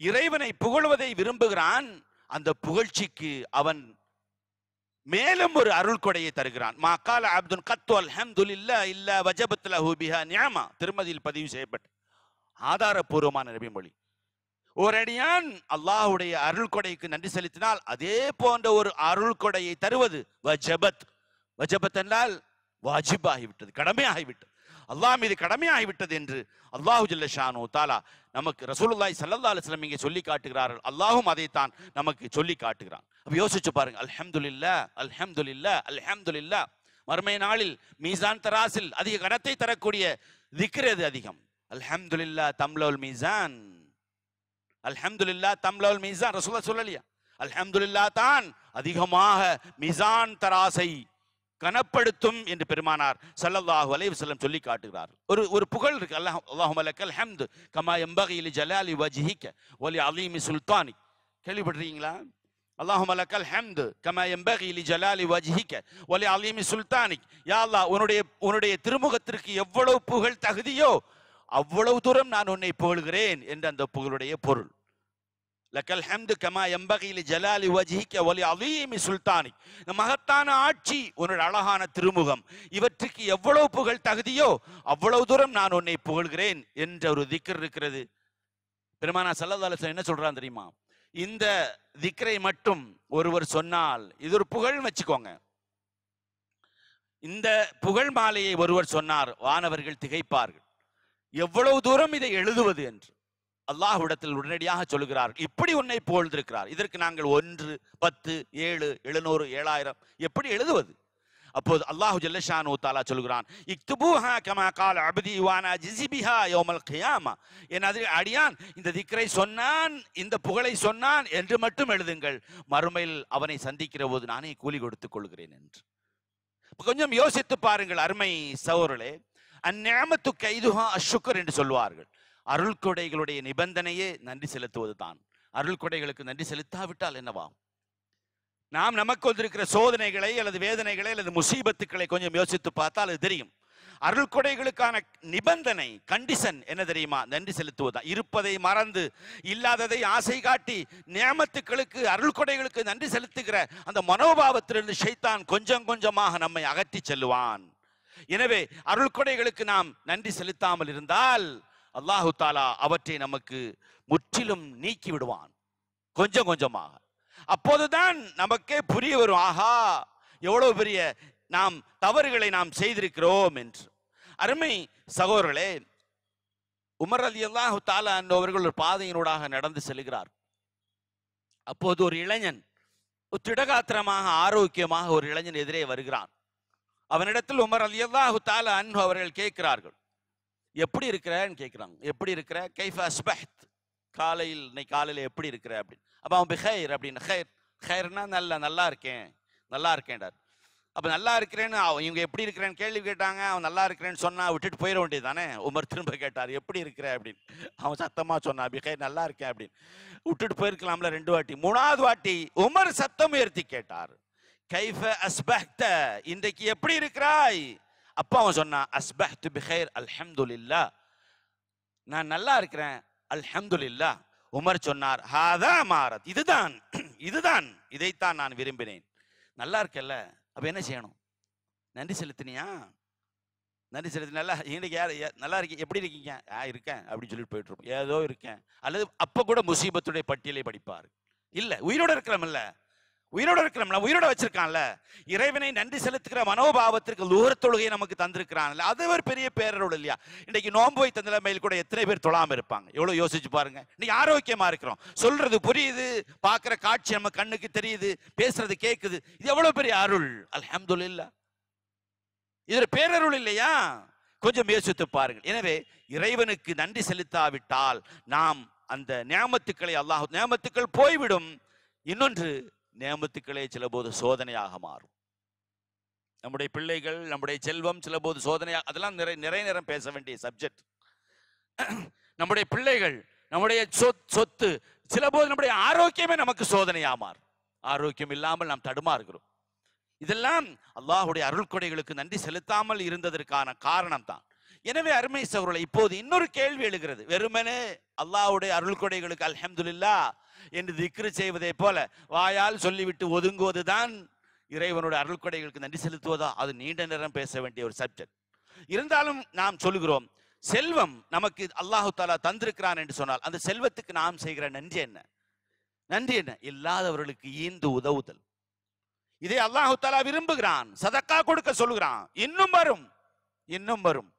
இறைவனை புகழ்வதை விரும்புகிறான். அந்த புகழ்ச்சிக்கு அவன் மேலும் ஒரு அருள் கொடையை தருகிறான். மா கால அப்துன் கத்து அல்ஹம்துலில்லாஹ் இல்லா வஜபத் லஹு பிஹா நிஅமா. திருமதியில் பதிவு செய்யப்பட்ட ஆதாரபூர்வமான நபிமொழி. ஒரு அடியான் அல்லாஹ்வுடைய அருள் கொடைக்கு நன்றி செலுத்தினால் அதே போன்ற ஒரு அருள் கொடையை தருவது வஜபத் என்றால் வாஜிபாகிவிட்டது, கடமையாகிவிட்டது, அல்லாஹ் மீது கடமையாகிவிட்டது என்று அல்லாஹு ஜல்ல ஷானு தஆலா நமக்கு ரசூலுல்லாஹி ஸல்லல்லாஹு அலைஹி வஸல்லம் இங்கே சொல்லி காட்டுகிறார்கள். அல்லாஹ்வும் அதைத்தான் நமக்கு சொல்லி காட்டுகிறான். அப்ப யோசிச்சு பாருங்க, அல்ஹம்துலில்லாஹ் அல்ஹம்துலில்லாஹ் அல்ஹம்துலில்லாஹ். மறுமை நாளில் மீசான் தராசில் அதிக கனத்தை தரக்கூடிய திக்ர் எது அதிகம்? அல்ஹம்துலில்லாஹ் தம்லவுல் மீசான், அல்ஹம்துலில்லாஹ் தம்லவுல் மீசான். ரசூலுல்லாஹ் சொல்லலையா? அல்ஹம்துலில்லாஹ் தான் அதிகமாக மீசான் தராசை கனப்படுத்தும் என்று பெருமானார் ஸல்லல்லாஹு அலைஹி வஸல்லம் சொல்லி காட்டுகிறார். ஒரு புகழ் இருக்கு, அல்லாஹும்ம லக்கல் ஹம்து கமா யம்பகி லிஜலாலி வஜ்ஹிக வலி அலீமி சுல்தானி. கேள்விப்பட்டிருக்கீங்களா? அல்லாஹும்ம லக்கல் ஹம்து கமா யம்பகி லிஜலாலி வஜ்ஹிக வலி அலீமி சுல்தானி. யா அல்லாஹ், உன்னுடைய திருமுகத்திற்கு எவ்வளவு புகழ் தகுதியோ அவ்வளவு தூரம் நான் உன்னை புகழ்கிறேன் என்று அந்த புகழுடைய பொருள். லக்கல் ஹம்து கமா யம்பகி லிஜலாலி வஜ்ஹிக வலி அலீமி சுல்தானி. மகத்தான ஆட்சி, உன்னோட அழகான திருமுகம், இவற்றுக்கு எவ்வளவு புகழ் தகுதியோ அவ்வளவு தூரம் நான் உன்னை புகழ்கிறேன் என்ற ஒரு திக்ர் இருக்கிறது. பெருமானா ஸல்லல்லாஹு அலைஹி வஸல்லம் என்ன சொல்றான் தெரியுமா? இந்த திக்ரை மட்டும் ஒருவர் சொன்னால், இது ஒரு புகழ் வச்சுக்கோங்க, இந்த புகழ் மாலையை ஒருவர் சொன்னார், வானவர்கள் திகைப்பார்கள், எவ்வளவு தூரம் இதை எழுதுவது என்று. அல்லாஹ்விடத்தில் உடனடியாக சொல்கிறார்கள், இப்படி உன்னை புகழ்ந்திருக்கிறார், இதற்கு நாங்கள் 1, 10, 7, 700, 7000 எப்படி எழுதுவது? அப்போது அல்லாஹு ஜல்ல ஷானு தஆலா சொல்கிறான், இக்துபூஹா கமா கால அப்தி வானா ஜிஸிபிஹா யௌமல் கியாமா. என் அடியான் இந்த திக்ரை சொன்னான், இந்த புகழை சொன்னான் என்று மட்டும் எழுதுங்கள், மறுமையில் அவனை சந்திக்கிற போது நானே கூலி கொடுத்துக் கொள்கிறேன் என்று. கொஞ்சம் யோசித்து பாருங்கள் அருமை சகோதரர்களே. அந்நியமத்து கைதுஹா அஷ்ஷுக்ர் என்று சொல்வார்கள். அருள் கொடைகளுடைய நிபந்தனையே நன்றி செலுத்துவது தான். அருள் கொடைகளுக்கு நன்றி செலுத்தாவிட்டால் என்னவா? நாம் நமக்கு வந்திருக்கிற சோதனைகளை அல்லது வேதனைகளை அல்லது முசீபத்துக்களை கொஞ்சம் யோசித்து பார்த்தால் அது தெரியும். அருள் கொடைகளுக்கான நிபந்தனை, கண்டிஷன் என்ன தெரியுமா? நன்றி செலுத்துவதுதான். இருப்பதை மறந்து, இல்லாததை ஆசை காட்டி, நியமத்துக்களுக்கு அருள் கொடைகளுக்கு நன்றி செலுத்துகிற அந்த மனோபாவத்திலிருந்து ஷைத்தான் கொஞ்சம் கொஞ்சமாக நம்மை அகற்றி செல்லுவான். எனவே அருள் கொடைகளுக்கு நாம் நன்றி செலுத்தாமல் இருந்தால் அல்லாஹு தாலா அவற்றை நமக்கு முற்றிலும் நீக்கி விடுவான் கொஞ்சம் கொஞ்சமாக. அப்போதுதான் நமக்கே புரிய வரும், ஆஹா எவ்வளவு பெரிய நாம் தவறுகளை நாம் செய்திருக்கிறோம் என்று. அருமை சகோதரர்களே, உமர் ரலியல்லாஹு தஆலா அவர்கள் ஒரு பாதையினூடாக நடந்து செல்கிறார். அப்போது ஒரு இளைஞன், திடகாத்திரமாக ஆரோக்கியமாக ஒரு இளைஞன் எதிரே வருகிறான். அவனிடத்தில் உமர் ரலியல்லாஹு தஆலா அவர்கள் கேட்கிறார்கள், எப்படி இருக்கிறன்னு கேட்கிறாங்க. எப்படி இருக்கிற? கைஃப அஸ்பஹ்த், காலையில் இன்னைக்கு காலையில் எப்படி இருக்கிற அப்படின்னு. அப்போ அவன் பிஹைர் அப்படின்னு, ஹைர்னா நல்லா இருக்கேன், நல்லா இருக்கேன்டார். அப்போ நல்லா இருக்கிறேன்னு இவங்க எப்படி இருக்கிறேன்னு கேள்வி கேட்டாங்க. அவன் நல்லா இருக்கிறேன்னு சொன்னா விட்டுட்டு போயிட வேண்டியது தானே. உமர் திரும்ப கேட்டார், எப்படி இருக்கிற அப்படின்னு. அவன் சத்தமா சொன்னான், பிஹைர் நல்லா இருக்கேன் அப்படின்னு. விட்டுட்டு போயிருக்கலாம்ல 2 வாட்டி. 3வது வாட்டி உமர் சத்தம் உயர்த்தி கேட்டார், கைஃப அஸ்பஹ்த, இன்றைக்கு எப்படி இருக்கிறாய்? அப்போ அவன் சொன்னான், அஸ்பஹ்து பிஹைர் அல்ஹம்துலில்லாஹ், நான் நல்லா இருக்கிறேன் அல்ஹம்துலில்லாஹ். உமர் சொன்னார், ஹாதா மாரத், இதுதான் இதைத்தான் நான் விரும்பினேன். நல்லா இருக்கல்ல, அப்ப என்ன செய்யணும்? நன்றி செலுத்தினியா? நன்றி செலுத்தி நல்லா இன்னைக்கு யார் நல்லா இருக்கீங்க, எப்படி இருக்கீங்க? இருக்கேன் அப்படின்னு சொல்லிட்டு போயிட்டு இருப்போம், ஏதோ இருக்கேன். அல்லது அப்ப கூட முசீபத்துடைய பட்டியலை படிப்பார். இல்ல, உயிரோட இருக்கிறோம்ல, உயிரோட வச்சிருக்கான்ல, இறைவனை நன்றி செலுத்துகிற மனோபாவத்திற்கு லுஹர் தொழுகை நமக்கு தந்திருக்கிறான்ல, அது ஒரு பெரிய பேரருள் இல்லையா? இன்னைக்கு நோன்பு வைத்த நிலைமையில் கூட எத்தனை பேர் தொழாம இருப்பாங்க? எவ்வளவு யோசிச்சு பாருங்க. இன்னைக்கு ஆரோக்கியமா இருக்கிறோம், சொல்றது புரியுது, பார்க்கிற காட்சி நம்ம கண்ணுக்கு தெரியுது, பேசுறது கேட்குது, இது எவ்வளவு பெரிய அருள். அல்ஹம்துலில்லாஹ், இது பேரருள் இல்லையா? கொஞ்சம் யோசித்து பாருங்கள். எனவே இறைவனுக்கு நன்றி செலுத்தாவிட்டால் நாம் அந்த நியாமத்துக்களை, அல்லாஹ் நியாமத்துக்கள் போய்விடும். இன்னொன்று, நியமத்துக்களே சில போது சோதனையாக மாறும். நம்முடைய பிள்ளைகள், நம்முடைய செல்வம் சில போது சோதனையாக, அதெல்லாம் நிறைய நேரம் பேச வேண்டிய சப்ஜெக்ட். நம்முடைய பிள்ளைகள், நம்முடைய சொத்து, சில போது நம்முடைய ஆரோக்கியமே நமக்கு சோதனையாக மாறும். ஆரோக்கியம் இல்லாமல் நாம் தடுமாறுகிறோம். இதெல்லாம் அல்லாஹ்வுடைய அருள் கொடைகளுக்கு நன்றி செலுத்தாமல் இருந்ததற்கான காரணம் தான். எனவே அருமை சகோதரர்களே, இப்போது இன்னொரு கேள்வி எழுகிறது. வெறுமனே அல்லாஹ்வுடைய அருள் கொடைகளுக்கு அல்ஹம்துலில்லாஹ் என்று திக்ரு செய்வதை போல வாயால் சொல்லிவிட்டு ஒதுங்குவதுதான் இறைவனுடைய அருள் கொடைகளுக்கு நன்றி செலுத்துவதா? அது நீண்ட நேரம் பேச வேண்டிய ஒரு சப்ஜெக்ட். இருந்தாலும் நாம் சொல்லுகிறோம், செல்வம் நமக்கு அல்லாஹு தாலா தந்திருக்கிறான் என்று சொன்னால் அந்த செல்வத்துக்கு நாம் செய்கிற நன்றி என்ன? நன்றி என்ன? இல்லாதவர்களுக்கு ஈந்து உதவுதல். இதை அல்லாஹு தாலா விரும்புகிறான். சதக்கா கொடுக்க சொல்லுகிறான். இன்னும் வரும்.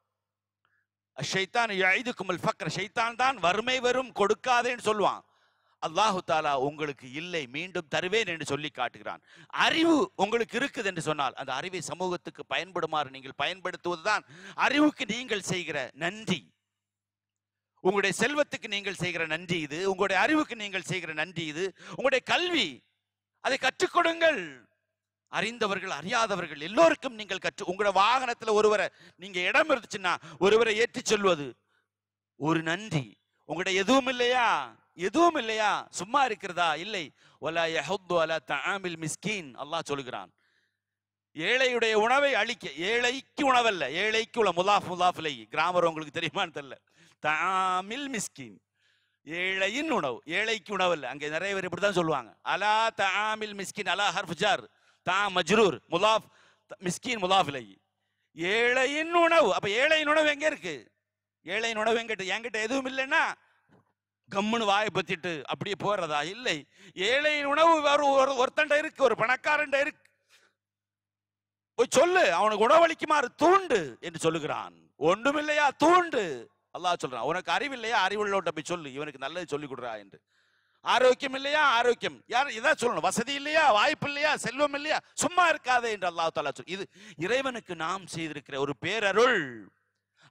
ஷைத்தான் யஇதுகுமுல் ஃபக்ர், ஷைத்தான் தான் வறுமை வரும் கொடுக்காதேன்னு சொல்லுவான். அல்லாஹு தாலா உங்களுக்கு இல்லை, மீண்டும் தருவேன் என்று சொல்லி காட்டுகிறான். அறிவு உங்களுக்கு இருக்குது என்று சொன்னால் அந்த அறிவை சமூகத்துக்கு பயன்படுமாறு நீங்கள் பயன்படுத்துவதுதான் அறிவுக்கு நீங்கள் செய்கிற நன்றி. உங்களுடைய செல்வத்துக்கு நீங்கள் செய்கிற நன்றி இது, உங்களுடைய அறிவுக்கு நீங்கள் செய்கிற நன்றி இது. உங்களுடைய கல்வி, அதை கற்றுக் கொடுங்கள். அறிந்தவர்கள் அறியாதவர்கள் எல்லோருக்கும் நீங்கள் உங்களுடைய வாகனத்தில் ஒருவரை நீங்க இடம் இருந்துச்சுன்னா ஒருவரை ஏற்றி சொல்வது ஒரு நன்றி. உங்களுடைய எதுவும் இல்லையா? சும்மா இருக்கிறதா? இல்லை. வலா யஹுது அலா தஆமில் மிஸ்கீன், அல்லாஹ் சொல்கிறான். ஏழையுடைய உணவை அழிக்க, ஏழைக்கு உணவல்ல, ஏழைக்கு உள்ள முலாஃப் இலைஹி, கிராமர் உங்களுக்கு தெரியுமான்னு தெரியல. தஆமில் மிஸ்கின், ஏழையின் உணவு. ஏழைக்கு உணவு இல்லை. அங்கே நிறைய பேர் இப்படிதான் சொல்லுவாங்க. அலா தஆமில் மிஸ்கின், அலா ஹர்ஃப் ஜர், தா மஜ்ரூர், முலாஃப், மிஸ்கின் முலாஃப் இலைஹி. ஏழையின் உணவு. அப்ப ஏழையின் உணவு எங்க இருக்கு? ஏழையின் உணவு என்கிட்ட எதுவும் இல்லைன்னா கம்முன்னு வாயை பத்திட்டு அப்படியே போறதா? இல்லை. ஏழையின் உணவு ஒருத்தண்ட இருக்கு, ஒரு பணக்காரன் இருக்கு. போய் சொல்லு, அவனுக்கு உணவளிக்குமாறு தூண்டு என்று சொல்லுகிறான். ஒன்றுமில்லையா தூண்டு. அல்லாஹ் சொல்றான், உனக்கு அறிவில்லையா அறிவுள்ளோட்ட போய் சொல்லு, இவனுக்கு நல்லது சொல்லி கொடுறா என்று. ஆரோக்கியம் இல்லையா ஆரோக்கியம், யார் இதான் சொல்லணும். வசதி இல்லையா, வாய்ப்பு இல்லையா, செல்வம் இல்லையா, சும்மா இருக்காதே என்று அல்லாஹ் தஆலா சொல். இது இறைவனுக்கு நாம் செய்திருக்கிற ஒரு பேரருள்.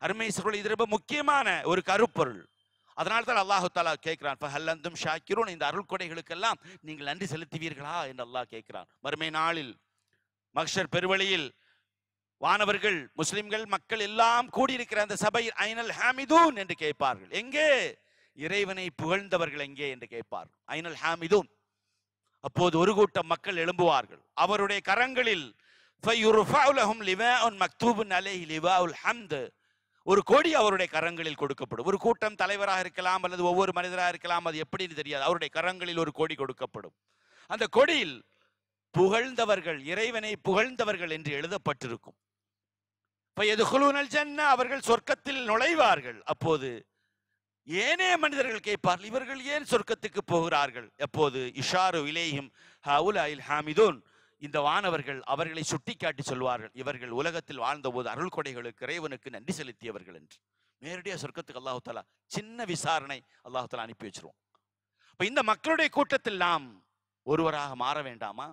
அருமை சகோதரர்களே, இது ரொம்ப முக்கியமான ஒரு கருப்பொருள். அதனால தான் அல்லாஹ் தஆலா கேட்கிறான், ஃபஹல் அன்தும் ஷாக்கிரூன், இந்த அருள் கொடைகளுக்கெல்லாம் நீங்கள் நன்றி செலுத்துவீர்களா என்று அல்லாஹ் கேட்கிறான். மறுமை நாளில் மஹ்ஷர் பெருவழியில் வானவர்கள், முஸ்லிம்கள், மக்கள் எல்லாம் கூடியிருக்கிற அந்த சபையில் ஐனல் ஹாமிதூன் என்று கேட்பார்கள். எங்கே? இறைவனை புகழ்ந்தவர்கள் எங்கே என்று கேட்பார்கள். ஐனல் ஹாமிதூன். அப்போது ஒரு கூட்டம் மக்கள் எழும்புவார்கள். அவருடைய கரங்களில் ஃபயுர்ஃபஉ லஹும் லிவாஉன் மக்தூபுன் அலைஹி லிவாஉல் ஹம்த், ஒரு கொடி அவருடைய கரங்களில் கொடுக்கப்படும். ஒரு கூட்டம் தலைவராக இருக்கலாம் அல்லது ஒவ்வொரு மனிதராக இருக்கலாம், அது எப்படின்னு தெரியாது. அவருடைய கரங்களில் ஒரு கொடி கொடுக்கப்படும். அந்த கொடியில் புகழ்ந்தவர்கள், இறைவனை புகழ்ந்தவர்கள் என்று எழுதப்பட்டிருக்கும். அவர்கள் சொர்க்கத்தில் நுழைவார்கள். அப்போது ஏனே மனிதர்கள் கேட்பார்கள், இவர்கள் ஏன் சொர்க்கத்துக்கு போகிறார்கள்? எப்போது இஷாரு இலைஹிம் ஹவுலாயில் ஹாமிதூன், இந்த வானவர்கள் அவர்களை சுட்டிக்காட்டி சொல்வார்கள், இவர்கள் உலகத்தில் வாழ்ந்தபோது அருள் கொடைகளுக்கு இறைவனுக்கு நன்றி செலுத்தியவர்கள் என்று. நேரடியாக சொர்க்கத்துக்கு அல்லாஹ் தஆலா சின்ன விசாரணை அல்லாஹ் தஆலா அனுப்பி வச்சிருவோம். இப்ப இந்த மக்களுடைய கூட்டத்தில் நாம் ஒருவராக மாற வேண்டாமா?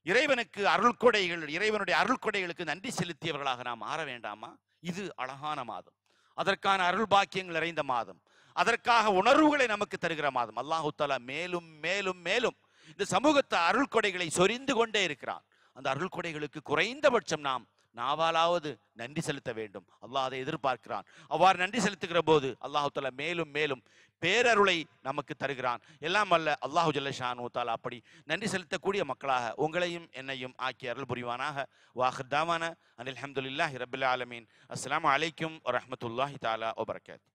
இறைவனுக்கு அருள் கொடைகள், இறைவனுடைய அருள் கொடைகளுக்கு நன்றி செலுத்தியவர்களாக நாம் மாற வேண்டாமா? இது அழகான மாதம், அதற்கான அருள் பாக்கியங்கள் நிறைந்த மாதம், அதற்காக உணர்வுகளை நமக்கு தருகிற மாதம். அல்லாஹ் தஆலா மேலும் மேலும் மேலும் இந்த சமூகத்தை அருள் கொடைகளை சொரிந்து கொண்டே இருக்கிறான். அந்த அருள் கொடைகளுக்கு குறைந்தபட்சம் நாம் நாவாலாவது நன்றி செலுத்த வேண்டும். அல்லாஹ் அதை எதிர்பார்க்கிறான். அவ்வாறு நன்றி செலுத்துகிற போது அல்லாஹ் தஆலா மேலும் மேலும் பேரருளை நமக்கு தருகிறான். எல்லாம் அல்ல அல்லாஹு ஜல்ல ஷானு தஆலா அப்படி நன்றி செலுத்தக்கூடிய மக்களாக உங்களையும் என்னையும் ஆக்கி அருள் புரிவானாக. வாஹிர் தாவானா அனில் ஹம்துலில்லாஹி ரப்பில் ஆலமீன். அஸ்ஸலாமு அலைக்கும் வரஹ்மத்துல்லாஹி தஆலா வபரகாத்துஹு.